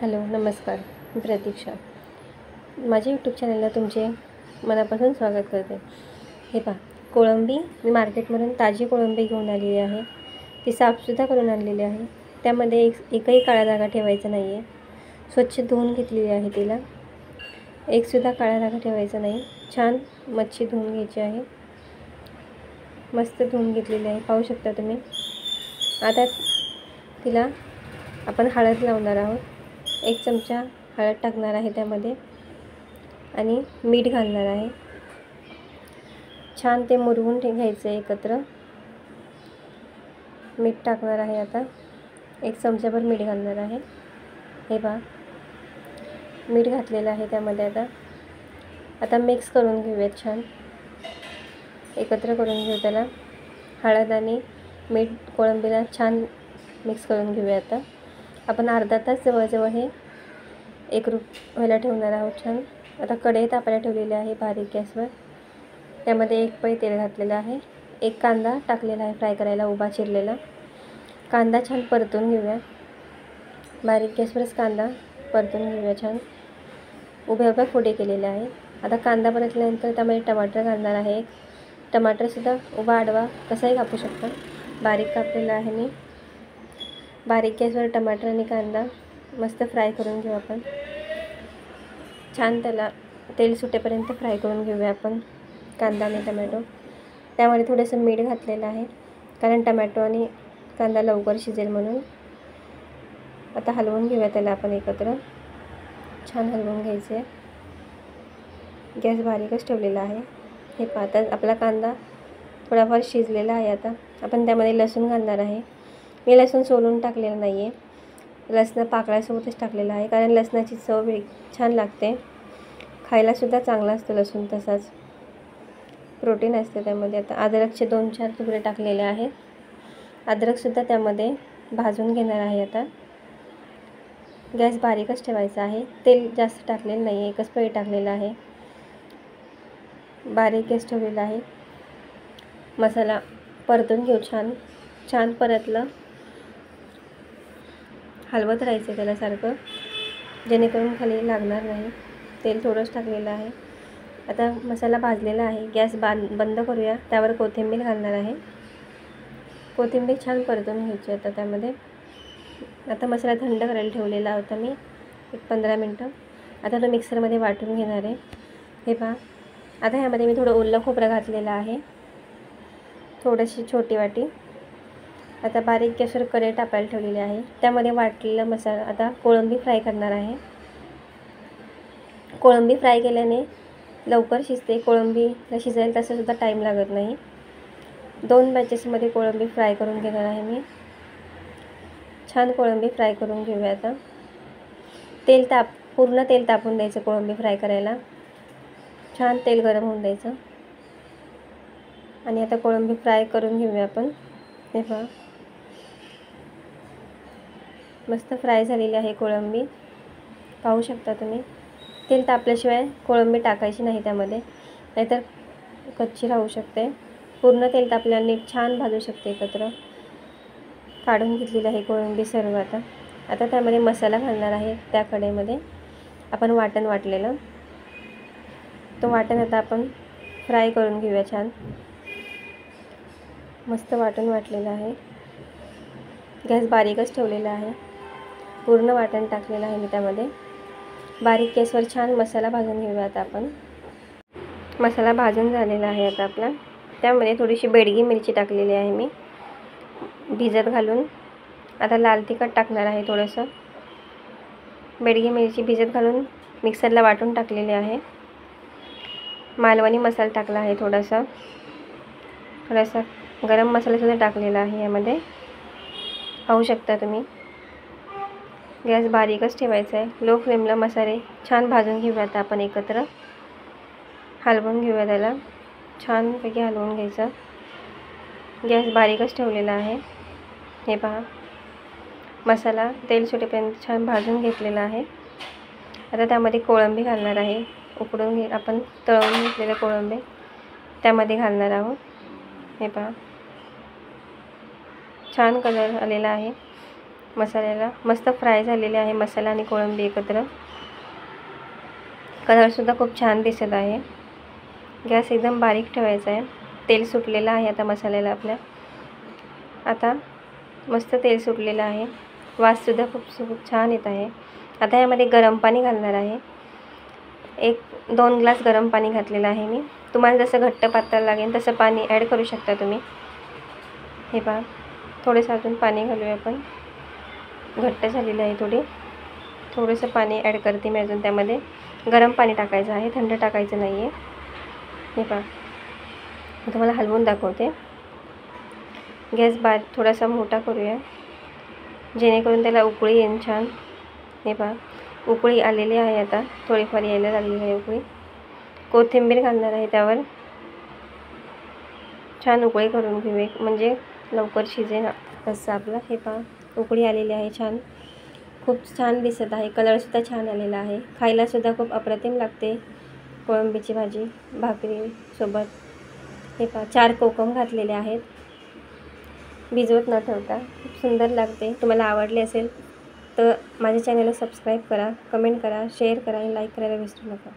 Hello नमस्कार, मी प्रतीक्षा. माझ्या YouTube चॅनलला तुमचे मनापासून स्वागत करते. हे पहा, कोळंबी मी मार्केटमधून ताजी कोळंबी घेऊन आलेली आहे. ती साफसुद्धा करून आणलेली आहे. त्यामध्ये एकही काळा धागा ठेवायचा नाही आहे. स्वच्छ धुवून घेतलेली आहे. तिला एकसुद्धा काळा धागा ठेवायचा नाही. छान मच्छी धुवून घ्यायची आहे. मस्त धुवून घेतलेली आहे, पाहू शकता तुम्ही. आता तिला आपण हळद लावणार आहोत. 1 चमचा हळद टाकणार आहे त्यामध्ये आणि मीठ घालणार आहे. छान ते मुरवून घ्यायचं एकत्र. मीठ टाकणार आहे. आता 1 चमचाभर मीठ घालणार आहे. हे पहा, मीठ घातलेलं आहे त्यामध्ये. आता मिक्स करून घेऊयात. छान एकत्र करून घेऊ त्याला. हळद आणि मीठ कोळंबीला छान मिक्स करून घेऊया. आता आपण अर्धा तास जवळजवळ हे एकरूप व्हायला ठेवणार आहोत. छान. आता कढई तापायला ठेवलेली आहे बारीक गॅसवर. त्यामध्ये 1 पळी तेल घातलेलं आहे. 1 कांदा टाकलेला आहे फ्राय करायला, उभा चिरलेला. कांदा छान परतून घेऊया. बारीक गॅसवरच कांदा परतून घेऊया. छान उभ्या फोडे केलेले आहे. आता कांदा परतल्यानंतर त्यामध्ये टमाटर घालणार आहे. टमाटरसुद्धा उभा आडवा कसाही कापू शकता. बारीक कापलेला आहे मी. बारीक गॅसवर टमाटर आणि कांदा मस्त फ्राय करून घेऊ आपण. छान त्याला तेल सुटेपर्यंत फ्राय करून घेऊया आपण कांदा आणि टमॅटो. त्यामध्ये थोडंसं मीठ घातलेलं आहे, कारण टमॅटो आणि कांदा लवकर शिजेल म्हणून. आता हलवून घेऊया त्याला आपण एकत्र. छान हलवून घ्यायचे आहे. गॅस बारीकच ठेवलेला आहे. हे पाहता आपला कांदा थोडाफार शिजलेला आहे. आता आपण त्यामध्ये लसूण घालणार आहे. मी लसूण सोलून टाकलेलं नाही आहे. लसणं पाकळ्यासोबतच टाकलेलं आहे, कारण लसणाची चव छान लागते. खायलासुद्धा चांगला असतो लसूण. तसाच प्रोटीन असते त्यामध्ये. आता अद्रकचे 2-4 तुकडे टाकलेले आहेत. अद्रकसुद्धा त्यामध्ये भाजून घेणार आहे. आता गॅस बारीकच ठेवायचा आहे. तेल जास्त टाकलेलं नाही आहे, 1च पळी टाकलेलं आहे. बारीक गॅस ठेवलेला आहे. मसाला परतून घेऊ. छान परतलं. हलवत राहायचं त्याला सारखं, जेणेकरून खाली लागणार नाही. तेल थोडंच टाकलेलं आहे. आता मसाला भाजलेला आहे. गॅस बंद करूया. त्यावर कोथिंबीर घालणार आहे. कोथिंबीर छान परतून घ्यायची आता त्यामध्ये. आता मसाला थंड करायला ठेवलेला होता मी 15 मिनटं. आता तो मिक्सरमध्ये वाटून घेणार आहे. हे पहा, आता ह्यामध्ये मी थोडं ओलं खोबरं घातलेलं आहे, थोडीशी छोटी वाटी. आता बारीक गॅसवर कढई तापायला ठेवलेली आहे. त्यामध्ये वाटलेला मसाला. आता कोळंबी फ्राय करणार आहे. कोळंबी फ्राय केल्याने लवकर शिजते. कोळंबीला शिजायला तसासुद्धा टाईम लागत नाही. 2 बॅचेसमध्ये कोळंबी फ्राय करून घेणार आहे मी. छान कोळंबी फ्राय करून घेऊया. आता पूर्ण तेल तापून द्यायचं कोळंबी फ्राय करायला. छान तेल गरम होऊन द्यायचं. आणि आता कोळंबी फ्राय करून घेऊया आपण. हे पहा, मस्त फ्राय झालेली आहे कोळंबी, पाहू शकता तुम्ही. तेल तापल्याशिवाय कोळंबी टाकायची नाही त्यामध्ये, नाहीतर कच्ची राहू शकते. पूर्ण तेल तापल्याने नीट छान भाजू शकते एकत्र. काढून घेतलेली आहे कोळंबी सर्व. आता त्यामध्ये मसाला घालणार आहे. त्या कढईमध्ये आपण वाटण वाटलेलं, तो वाटण आता आपण फ्राय करून घेऊया. छान मस्त वाटण वाटलेलं आहे. गॅस बारीकच ठेवलेला आहे. पूर्ण वाटण टाकलेलं आहे मी त्यामध्ये. बारीक गॅसवर छान मसाला भाजून घेऊया. आता आपण मसाला भाजून झालेला आहे आता आपला. त्यामध्ये थोडीशी बेडगी मिरची टाकलेली आहे मी भिजत घालून. आता लाल तिखट टाकणार आहे. थोडंसं बेडगी मिरची भिजत घालून मिक्सरला वाटून टाकलेली आहे. मालवणी मसाला टाकला आहे. थोडासा गरम मसालासुद्धा टाकलेला आहे यामध्ये, पाहू शकता तुम्ही. गॅस बारीकच ठेवायचा आहे. लो फ्लेमला मसाले छान भाजून घेऊया. आता आपण एकत्र हलवून घेऊया त्याला. छानपैकी हलवून घ्यायचं. गॅस बारीकच ठेवलेला आहे. हे पहा, मसाला तेल सुटेपर्यंत छान भाजून घेतलेला आहे. आता त्यामध्ये कोळंबी घालणार आहे. आपण तळून घेतलेले कोळंबी त्यामध्ये घालणार आहोत. हे पहा, छान कलर आलेला आहे. मसाल्याला मस्त फ्राय झालेले आहे मसाला आणि कोळंबी एकत्र. कलरसुद्धा खूप छान दिसत आहे. गॅस एकदम बारीक ठेवायचा आहे. तेल सुटलेलं आहे आता मसाल्याला आपल्या. आता मस्त तेल सुटलेलं आहे. वाससुद्धा खूप छान येत आहे. आता यामध्ये गरम पाणी घालणार आहे. 1-2 ग्लास गरम पाणी घातलेलं आहे मी. तुम्हाला जसं घट्ट पातळ लागेल तसं पाणी ॲड करू शकता तुम्ही. हे पहा, थोडंसं अजून पाणी घालूया आपण. घट्ट झालेलं आहे थोडी. थोडंसं पाणी ॲड करते मी अजून त्यामध्ये. गरम पाणी टाकायचं आहे, थंड टाकायचं नाही आहे. हे पहा, मी तुम्हाला हलवून दाखवते. गॅस थोडासा मोठा करूया जेणेकरून त्याला उकळी येईन छान. हे पहा, उकळी आलेली आहे आता. थोडीफार यायला लागलेली आहे उकळी. कोथिंबीर घालणार आहे त्यावर. छान उकळी करून घेऊ म्हणजे लवकर शिजेल रस्सा आपला. हे पहा, उकळी आलेली आहे छान. खूप छान दिसत आहे. कलरसुद्धा छान आलेला आहे. खायलासुद्धा खूप अप्रतिम लागते कोळंबीची भाजी भाकरीसोबत. हे पहा, 4 कोकम घातलेले आहेत भिजवत न ठेवता. खूप सुंदर लागते. तुम्हाला आवडले असेल तर माझ्या चॅनलला सबस्क्राईब करा, कमेंट करा, शेअर करा आणि लाईक करायला विसरू नका.